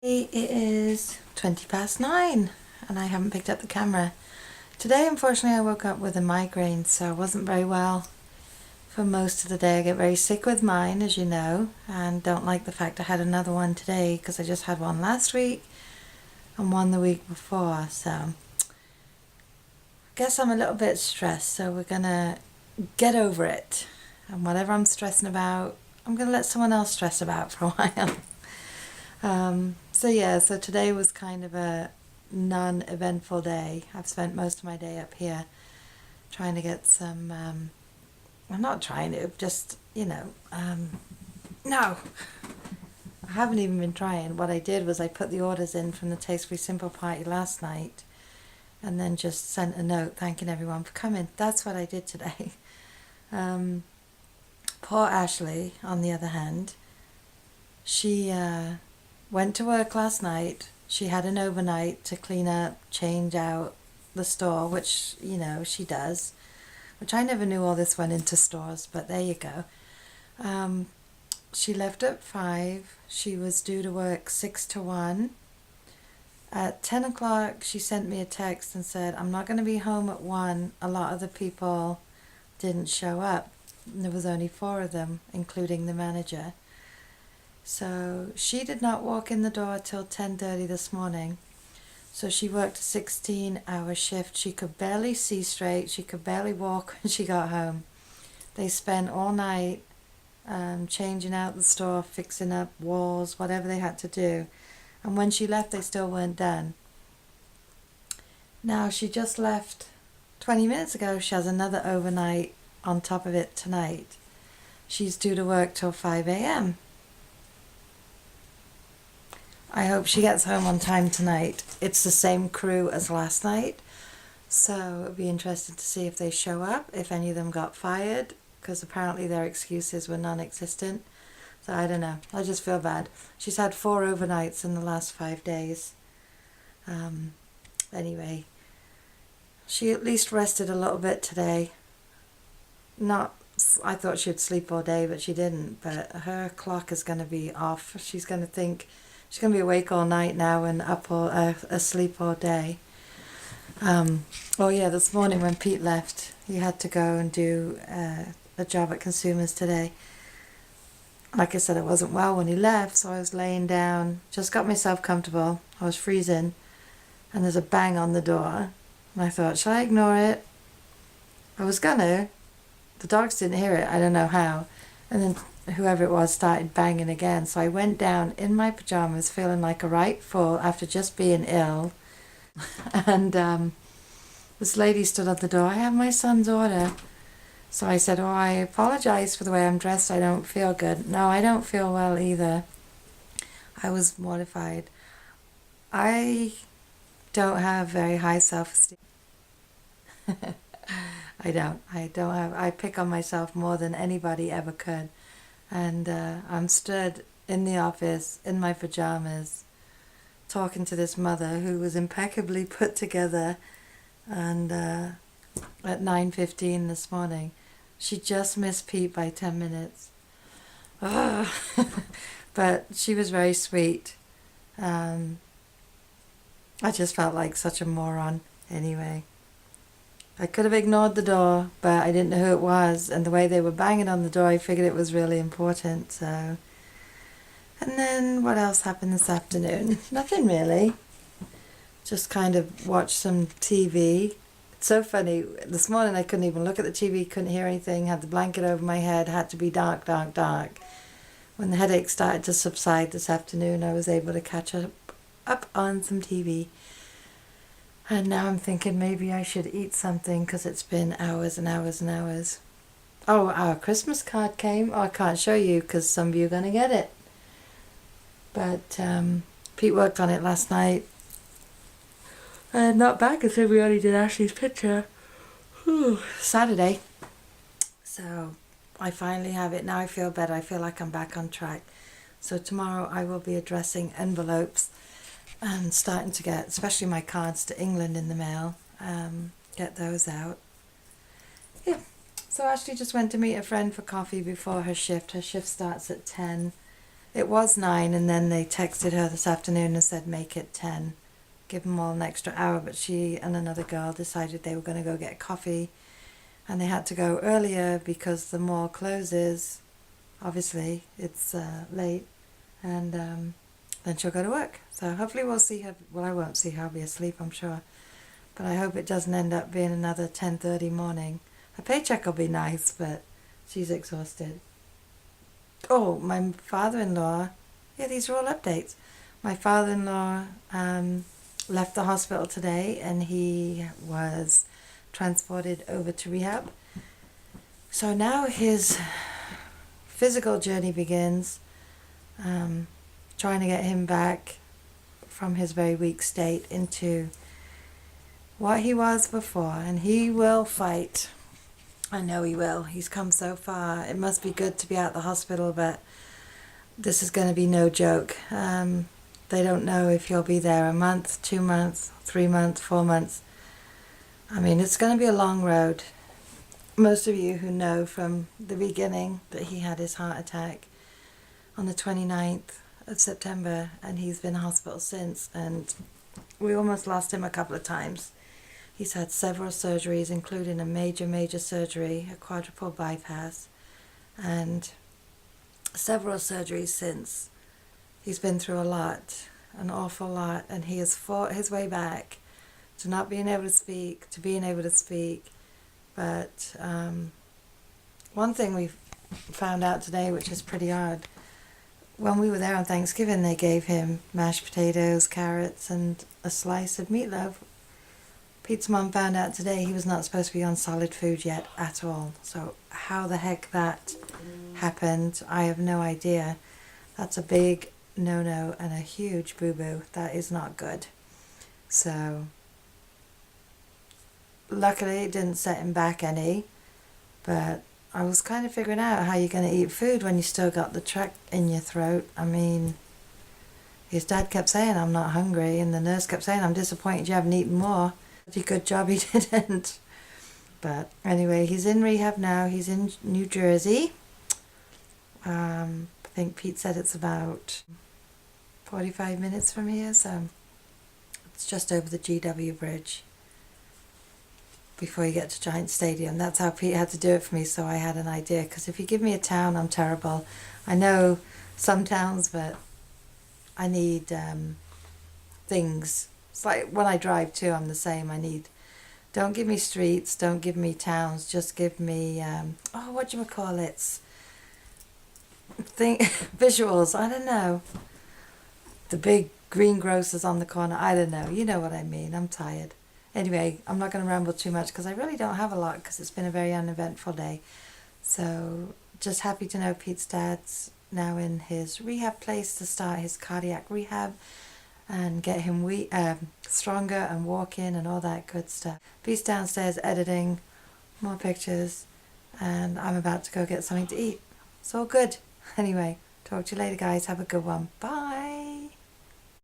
It is 9:20 and I haven't picked up the camera. Today, unfortunately, I woke up with a migraine, so I wasn't very well for most of the day. I get very sick with mine, as you know, and don't like the fact I had another one today because I just had one last week and one the week before. So I guess I'm a little bit stressed, so we're gonna get over it. And whatever I'm stressing about, I'm gonna let someone else stress about for a while. So today was kind of a non-eventful day. I've spent most of my day up here trying to get some, I'm not trying to, just, no, I haven't even been trying. What I did was I put the orders in from the Tastefully Simple party last night and then just sent a note thanking everyone for coming. That's what I did today. Poor Ashley, on the other hand, she went to work last night. She had an overnight to clean up, change out the store, which, she does, which I never knew all this went into stores, but there you go. She left at 5. She was due to work 6 to 1. At 10 o'clock, she sent me a text and said, I'm not going to be home at 1. A lot of the people didn't show up. There was only 4 of them, including the manager. So she did not walk in the door till 10:30 this morning. So she worked a 16-hour shift. She could barely see straight. She could barely walk when she got home. They spent all night changing out the store, fixing up walls, whatever they had to do. And when she left, they still weren't done. Now, she just left 20 minutes ago. She has another overnight on top of it tonight. She's due to work till 5 a.m. I hope she gets home on time tonight. It's the same crew as last night, so it'll be interesting to see if they show up, if any of them got fired, because apparently their excuses were non-existent. So I don't know. I just feel bad. She's had 4 overnights in the last 5 days. Anyway, she at least rested a little bit today. I thought she'd sleep all day, but she didn't. But her clock is going to be off. She's going to think she's going to be awake all night now and up asleep all day. This morning when Pete left, he had to go and do a job at Consumers today. Like I said, I wasn't well when he left, so I was laying down, just got myself comfortable. I was freezing, and there's a bang on the door. And I thought, shall I ignore it? I was gonna. The dogs didn't hear it, I don't know how. And then whoever it was started banging again. So I went down in my pajamas feeling like a right fool after just being ill. And this lady stood at the door. I have my son's order. So I said, I apologize for the way I'm dressed. I don't feel good. No, I don't feel well either. I was mortified. I don't have very high self-esteem. I pick on myself more than anybody ever could. And I'm stood in the office in my pajamas talking to this mother who was impeccably put together, and at 9:15 this morning she just missed Pete by 10 minutes. But she was very sweet. I just felt like such a moron anyway. I could have ignored the door, but I didn't know who it was, and the way they were banging on the door, I figured it was really important. So, and then what else happened this afternoon? Nothing really. Just kind of watched some TV. It's so funny. This morning I couldn't even look at the TV, couldn't hear anything, had the blanket over my head, had to be dark, dark, dark. When the headache started to subside this afternoon, I was able to catch up on some TV. And now I'm thinking maybe I should eat something because it's been hours and hours and hours. Oh, our Christmas card came. I can't show you because some of you are going to get it. But Pete worked on it last night. Not bad considering we only did Ashley's picture Saturday. So I finally have it. Now I feel better. I feel like I'm back on track. So tomorrow I will be addressing envelopes and starting to get, especially my cards to England in the mail, get those out. Yeah, so Ashley just went to meet a friend for coffee before her shift. Her shift starts at 10, It was 9, and then they texted her this afternoon and said make it 10. Give them all an extra hour, but she and another girl decided they were going to go get coffee, and they had to go earlier because the mall closes. Obviously, it's late, and then she'll go to work. So hopefully we'll see her. Well, I won't see her. I'll be asleep, I'm sure. But I hope it doesn't end up being another 10:30 morning. Her paycheck will be nice, but she's exhausted. Oh, my father-in-law. Yeah, these are all updates. My father-in-law left the hospital today, and he was transported over to rehab. So now his physical journey begins, trying to get him back from his very weak state into what he was before, and he will fight. I know he will. He's come so far. It must be good to be out of the hospital, but this is going to be no joke. They don't know if he'll be there a month, 2 months, 3 months, 4 months. I mean, it's going to be a long road. Most of you who know from the beginning that he had his heart attack on the 29th of September, and he's been in hospital since, and we almost lost him a couple of times. He's had several surgeries, including a major surgery, a quadruple bypass, and several surgeries since. He's been through a lot, an awful lot, and he has fought his way back to not being able to speak, to being able to speak. But one thing we found out today, which is pretty odd, when we were there on Thanksgiving, they gave him mashed potatoes, carrots, and a slice of meatloaf. Pete's mum found out today he was not supposed to be on solid food yet at all. So how the heck that happened, I have no idea. That's a big no-no and a huge boo-boo. That is not good. So luckily it didn't set him back any, but I was kind of figuring out how you're going to eat food when you still got the truck in your throat. I mean, his dad kept saying, I'm not hungry, and the nurse kept saying, I'm disappointed you haven't eaten more. Pretty good job he didn't. But anyway, he's in rehab now. He's in New Jersey. I think Pete said it's about 45 minutes from here, so it's just over the GW Bridge before you get to Giant Stadium. That's how Pete had to do it for me, so I had an idea, because if you give me a town, I'm terrible. I know some towns, but I need things. It's like when I drive too, I'm the same. Don't give me streets, don't give me towns, just give me, whatchamacallits? Visuals, I don't know. The big greengrocers on the corner, I don't know. You know what I mean, I'm tired. Anyway, I'm not going to ramble too much because I really don't have a lot, because it's been a very uneventful day. So just happy to know Pete's dad's now in his rehab place to start his cardiac rehab and get him stronger and walking and all that good stuff. Pete's downstairs editing more pictures, and I'm about to go get something to eat. It's all good. Anyway, talk to you later, guys. Have a good one. Bye.